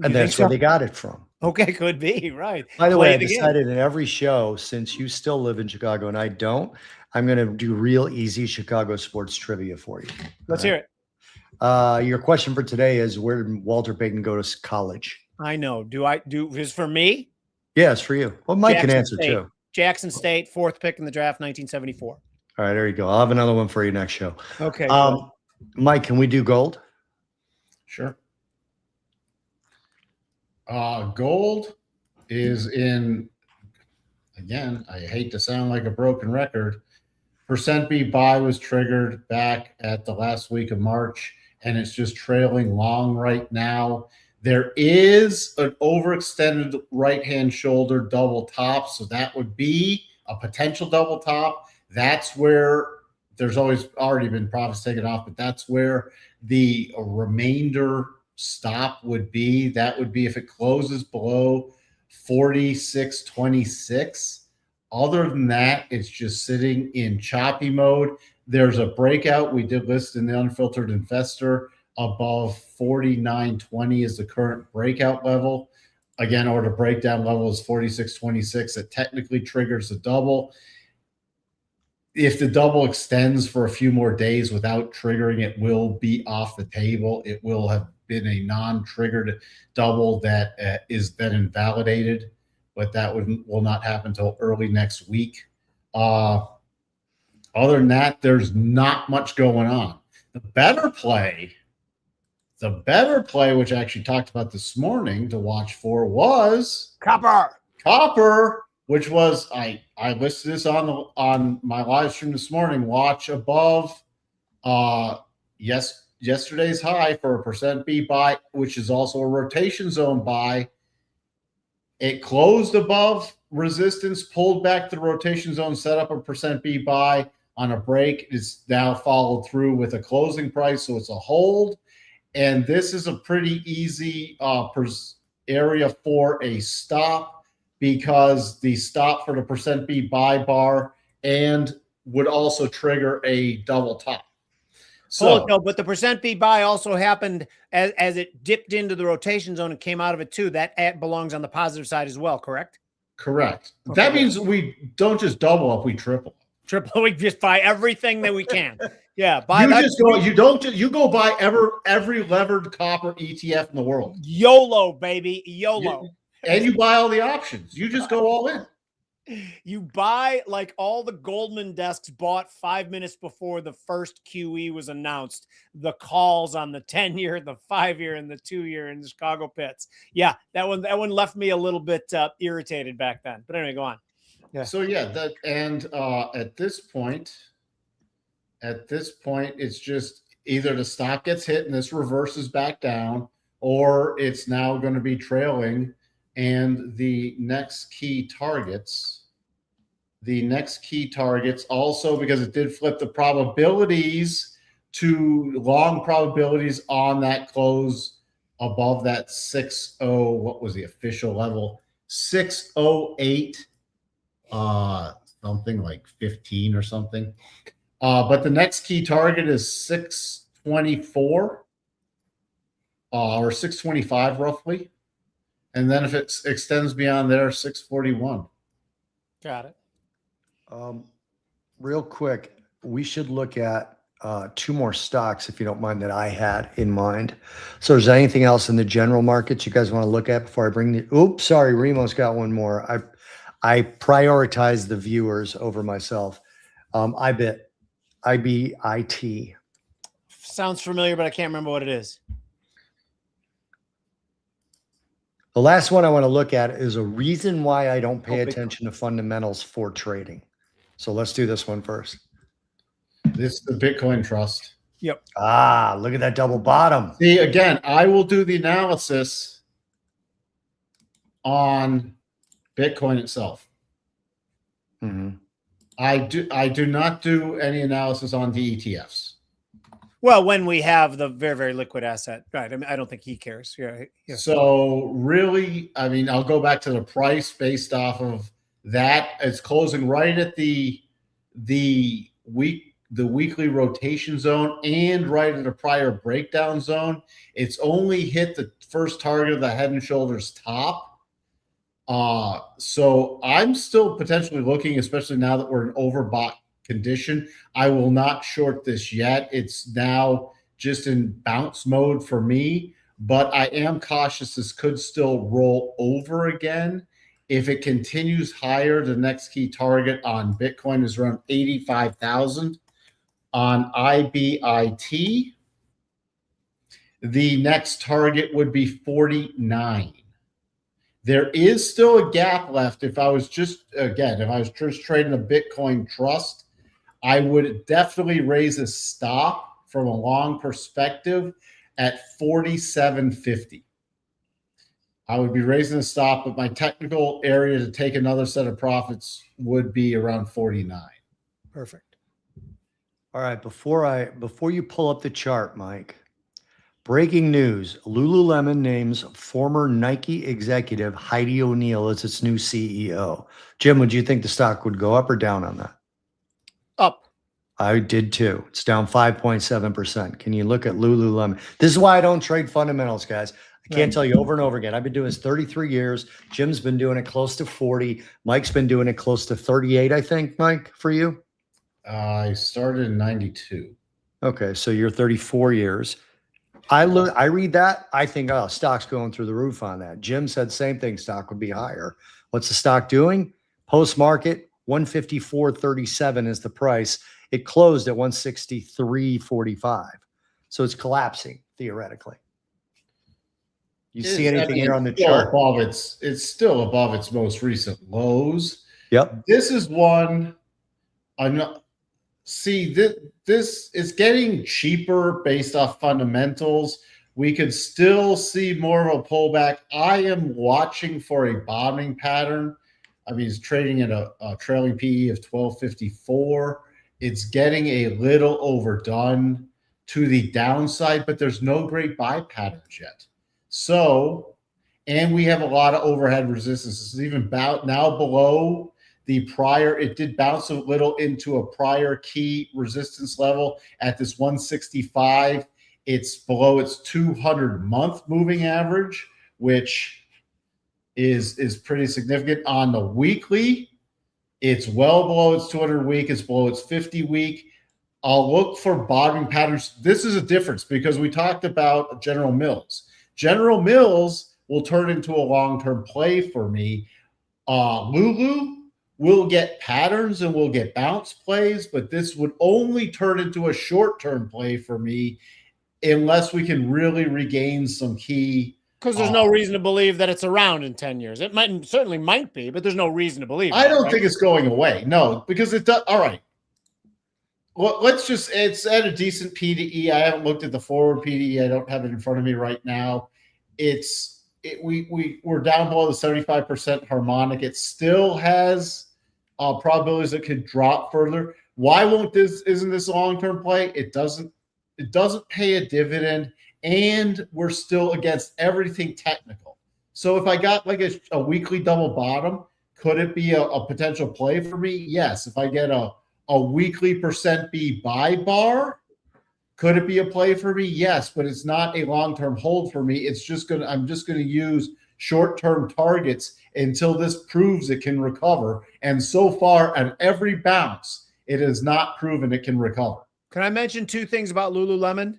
And that's where they got it from. Okay, could be, right. By the way, I decided in every show, since you still live in Chicago and I don't, I'm going to do real easy Chicago sports trivia for you. Let's hear it. Your question for today is, where did Walter Payton go to college? I know. Is for me? Yeah, it's for you. Well, Mike can answer too. Jackson State, 4th pick in the draft, 1974. All right, there you go. I'll have another one for you next show. Okay. Mike, can we do gold? Sure. Gold is in, again, I hate to sound like a broken record. Percent B buy was triggered back at the last week of March, and it's just trailing long right now. There is an overextended right-hand shoulder double top, so that would be a potential double top. That's where there's always already been profits taken off, but that's where the remainder stop would be. That would be if it closes below 46.26. Other than that, it's just sitting in choppy mode. There's a breakout we did list in the Unfiltered Investor above 49.20 is the current breakout level. Again, or the breakdown level is 46.26. It technically triggers a double. If the double extends for a few more days without triggering, it will be off the table. It will have been a non-triggered double that is then invalidated, but that will not happen until early next week. Other than that, there's not much going on. The better play, which I actually talked about this morning to watch for, was copper, which was I listed this on my live stream this morning. Watch above yesterday's high for a percent B buy, which is also a rotation zone buy. It closed above resistance, pulled back to the rotation zone, set up a percent B buy on a break. It's now followed through with a closing price, so it's a hold. And this is a pretty easy area for a stop, because the stop for the percent B buy bar and would also trigger a double top. So no, but the percent B buy also happened as it dipped into the rotation zone and came out of it too. That belongs on the positive side as well, correct? Correct. Okay. That means we don't just double up, we triple. We just buy everything that we can. Yeah, you go buy every levered copper ETF in the world. YOLO, baby, YOLO. And you buy all the options. You just go all in. You buy like all the Goldman desks bought 5 minutes before the first QE was announced, the calls on the 10-year, the 5-year, and the 2-year in the Chicago pits. Yeah, that one left me a little bit irritated back then. But anyway, go on. Yeah. So at this point, it's just either the stock gets hit and this reverses back down, or it's now going to be trailing. And the next key targets also, because it did flip the probabilities to long probabilities on that close above that 6.0. What was the official level? 608, something like 15 or something. But the next key target is 624 or 625 roughly. And then if it extends beyond there, 641. Got it. Real quick, we should look at 2 more stocks, if you don't mind, that I had in mind. So is there anything else in the general markets you guys want to look at before I bring the... Oops, sorry, Remo's got one more. I prioritize the viewers over myself. IBIT. Sounds familiar, but I can't remember what it is. The last one I want to look at is a reason why I don't pay attention to fundamentals for trading. So let's do this one first. This is the Bitcoin Trust. Yep. Look at that double bottom. See, again, I will do the analysis on Bitcoin itself. Mm-hmm. I do not do any analysis on the ETFs. Well, when we have the very, very liquid asset, right? I mean, I don't think he cares. Yeah. So really, I mean, I'll go back to the price based off of that. It's closing right at the weekly rotation zone and right at a prior breakdown zone. It's only hit the first target of the Head and Shoulders top. So I'm still potentially looking, especially now that we're in overbought condition. I will not short this yet. It's now just in bounce mode for me, but I am cautious this could still roll over again. If it continues higher, the next key target on Bitcoin is around 85,000. On IBIT, the next target would be 49. There is still a gap left. If I was just trading a Bitcoin trust, I would definitely raise a stop from a long perspective at 47.50. I would be raising a stop, but my technical area to take another set of profits would be around 49. Perfect. All right, before you pull up the chart, Mike, breaking news: Lululemon names former Nike executive Heidi O'Neill as its new CEO. Jim, would you think the stock would go up or down on that? Up. I did too. It's down 5.7%. Can you look at Lululemon? This is why I don't trade fundamentals, guys. I can't tell you over and over again. I've been doing this 33 years. Jim's been doing it close to 40. Mike's been doing it close to 38, I think, Mike, for you? I started in 92. Okay, so you're 34 years. I read that. I think, oh, stock's going through the roof on that. Jim said same thing. Stock would be higher. What's the stock doing? Post market, 154.37 is the price. It closed at 163.45. So it's collapsing theoretically. You see anything here on the chart? It's still above its most recent lows. Yep. This is one I'm not see this is getting cheaper based off fundamentals. We could still see more of a pullback. I am watching for a bottoming pattern. I mean, it's trading at a trailing PE of 1254. It's getting a little overdone to the downside, but there's no great buy patterns yet. So, and we have a lot of overhead resistance. It's even about now below the prior. It did bounce a little into a prior key resistance level at this 165. It's below its 200-month moving average, which is pretty significant. On the weekly, it's well below its 200-week. It's below its 50-week. I'll look for bottoming patterns. This is a difference because we talked about General Mills. General Mills will turn into a long-term play for me. Lulu will get patterns and will get bounce plays, but this would only turn into a short-term play for me unless we can really regain some key. Because there's no reason to believe that it's around in 10 years. It certainly might be, but there's no reason to believe. I don't think it's going away. No, because it does. All right. Well, it's at a decent PDE. I haven't looked at the forward PDE. I don't have it in front of me right now. We're down below the 75% harmonic. It still has probabilities that could drop further. Why isn't this a long-term play? It doesn't pay a dividend, and we're still against everything technical. So if I got like a weekly double bottom, could it be a potential play for me? Yes. If I get a weekly %B buy bar, could it be a play for me? Yes, but it's not a long-term hold for me. I'm just gonna use short-term targets until this proves it can recover. And so far, at every bounce, it has not proven it can recover. Can I mention two things about Lululemon?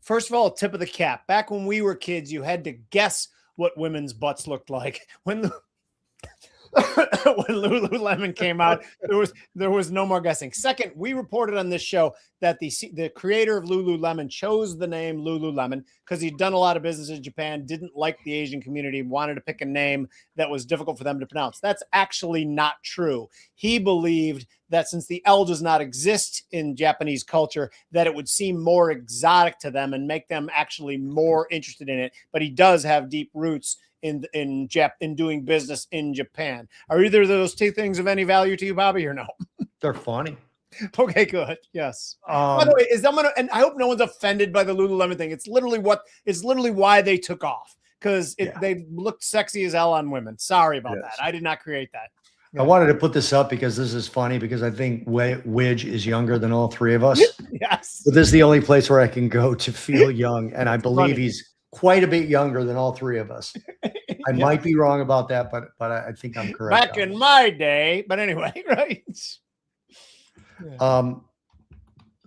First of all, tip of the cap. Back when we were kids, you had to guess what women's butts looked like. When Lululemon came out, there was no more guessing. Second, we reported on this show that the creator of Lululemon chose the name Lululemon because he'd done a lot of business in Japan, didn't like the Asian community, wanted to pick a name that was difficult for them to pronounce. That's actually not true. He believed that since the L does not exist in Japanese culture, that it would seem more exotic to them and make them actually more interested in it. But he does have deep roots in doing business in Japan. Are either of those two things of any value to you, Bobby, or no? They're funny. Okay, good. Yes. By the way, and I hope no one's offended by the Lululemon thing. It's literally why they took off, because they looked sexy as hell on women. Sorry about that. I did not create that. I wanted to put this up because this is funny, because I think Widge is younger than all three of us. Yes. But this is the only place where I can go to feel young. And I believe he's quite a bit younger than all three of us. I might be wrong about that, but I think I'm correct. Back in my day. But anyway, right. Yeah.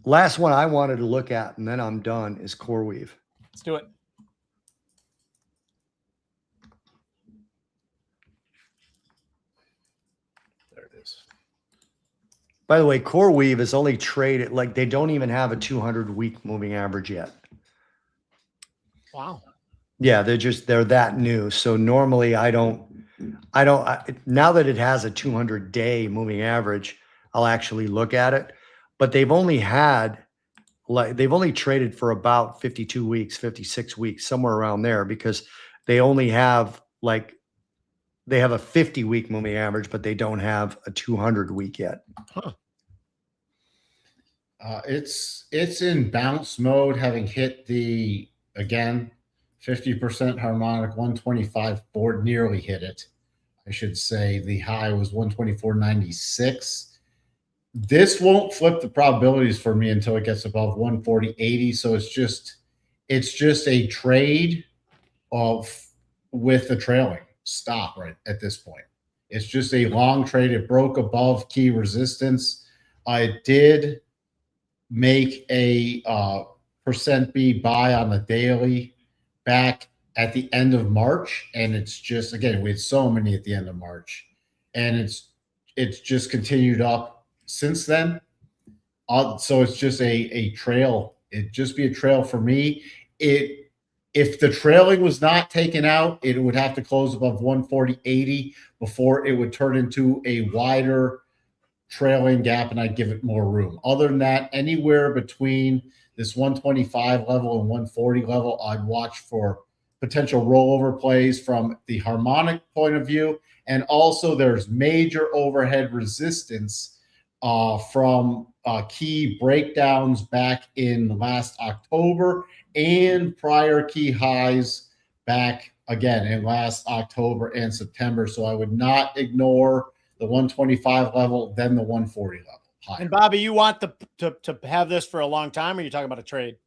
Last one I wanted to look at, and then I'm done, is CoreWeave. Let's do it. There it is. By the way, CoreWeave is only traded, like they don't even have a 200-week moving average yet. Wow. Yeah, they're that new. So normally I don't now that it has a 200-day moving average, I'll actually look at it. But they've only traded for about 52 weeks, 56 weeks, somewhere around there, because they only have they have a 50-week moving average, but they don't have a 200-week yet. Huh. It's in bounce mode, having hit the, again, 50% harmonic, 125 board, nearly hit it. I should say the high was 124.96. This won't flip the probabilities for me until it gets above 140.80. So it's just a trade with the trailing stop right at this point. It's just a long trade. It broke above key resistance. I did make a %B buy on the daily back at the end of March, and it's just, again, we had so many at the end of March, and it's just continued up since then. So it's just a trail. It'd just be a trail for me. If the trailing was not taken out, it would have to close above 140.80 before it would turn into a wider trailing gap, and I'd give it more room. Other than that, anywhere between this 125 level and 140 level, I'd watch for potential rollover plays from the harmonic point of view. And also there's major overhead resistance from key breakdowns back in last October and prior key highs back again in last October and September. So I would not ignore the 125 level, then the 140 level. Higher. And Bobby, you want to have this for a long time, or are you talking about a trade?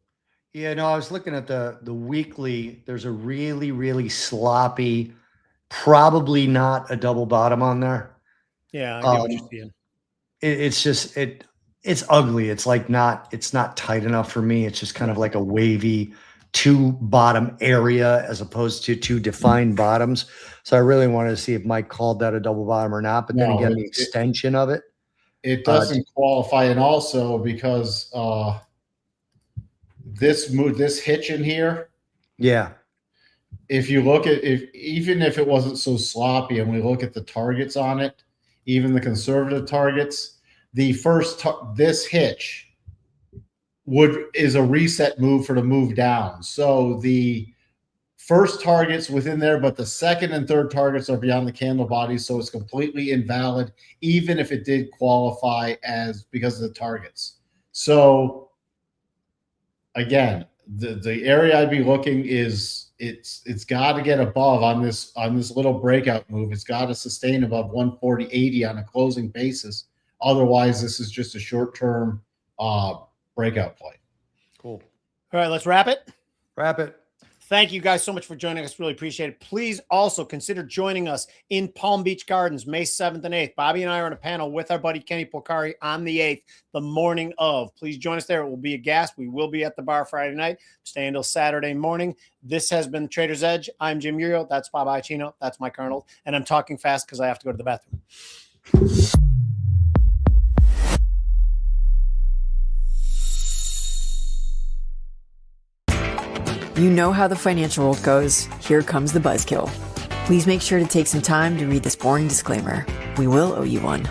Yeah, no, I was looking at the weekly. There's a really, really sloppy, probably not a double bottom on there. Yeah, I get what you're seeing. It's ugly. It's like it's not tight enough for me. It's just kind of like a wavy two bottom area as opposed to two defined bottoms. So I really wanted to see if Mike called that a double bottom or not. But then again, the extension of it. It doesn't qualify. And also because this hitch in here. Yeah. If you look at even if it wasn't so sloppy and we look at the targets on it, even the conservative targets, the first this hitch is a reset move for the move down. So the first target's within there, but the second and third targets are beyond the candle body, so it's completely invalid, even if it did qualify as because of the targets. So again, the area I'd be looking is it's got to get above on this little breakout move. It's got to sustain above 140.80 on a closing basis. Otherwise, this is just a short-term breakout play. Cool. All right, let's wrap it. Wrap it. Thank you guys so much for joining us. Really appreciate it. Please also consider joining us in Palm Beach Gardens, May 7th and 8th. Bobby and I are on a panel with our buddy Kenny Polcari on the 8th, the morning of. Please join us there. It will be a gas. We will be at the bar Friday night, stay until Saturday morning. This has been Trader's Edge. I'm Jim Iuorio. That's Bob Iaccino. That's Mike Arnold. And I'm talking fast because I have to go to the bathroom. You know how the financial world goes. Here comes the buzzkill. Please make sure to take some time to read this boring disclaimer. We will owe you one.